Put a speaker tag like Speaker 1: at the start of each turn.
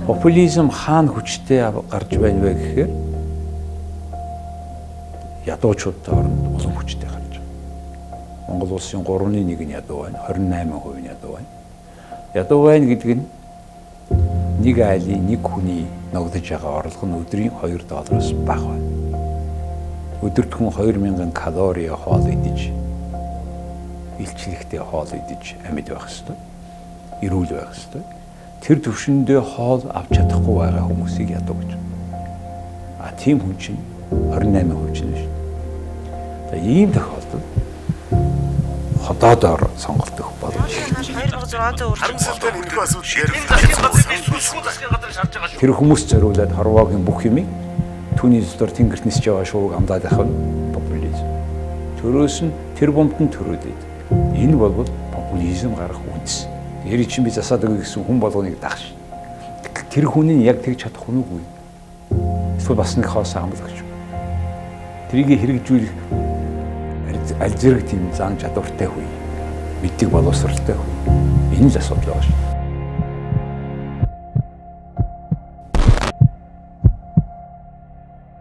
Speaker 1: Популизм хаана хүчтэй гарч байна вэ гэхээр ядуучуудтай оронд улам хүчтэй гарч байна. Монгол улсын 3.1 нь ядуу байна, 28% нь ядуу байна. Ядуу байна гэдэг нь нэг айлын нэг хүний ногдож байгаа орлого нь өдрийн $2-оос бага байна. Өдөрт хүн 2000 калори хоол идэж, илчлэгтэй хоол идэж амьд байх ёстой. Эрүүл байх ёстой. Тэр төвшөндөө хоол авч чадахгүй байгаа хүмүүсийг ядуу гэж. Тийм хүн чинь 28% чинь шүү. За ийм тохиолдолд ходоодоор сонголт өгөх боломж.
Speaker 2: 2600
Speaker 3: харамсалтай нь энэхүү асуудал дээр
Speaker 1: тэр хүмүүс зориулаад хорвоогийн бүх юмыг түүний зүдээр тэнгэрт нисэж байгаа шууг амдаад авах нь популизм. Төрөөс нь тэр бомбтон төрөөдөд. Энэ бол популизм гарах үндэс. Ярий чинь би засаад өгье гэсэн хүн болгоныг дагш. Тэр хүний яг тэгж чадах хүн үгүй. Эсвэл бас нэг хоос амлагч. Тэрийг хэрэгжүүлэх аль зэрэг тийм зан чадвартай хүй. Мэддэг боловсралтай хүй. Энэ л асуудал байна шүү.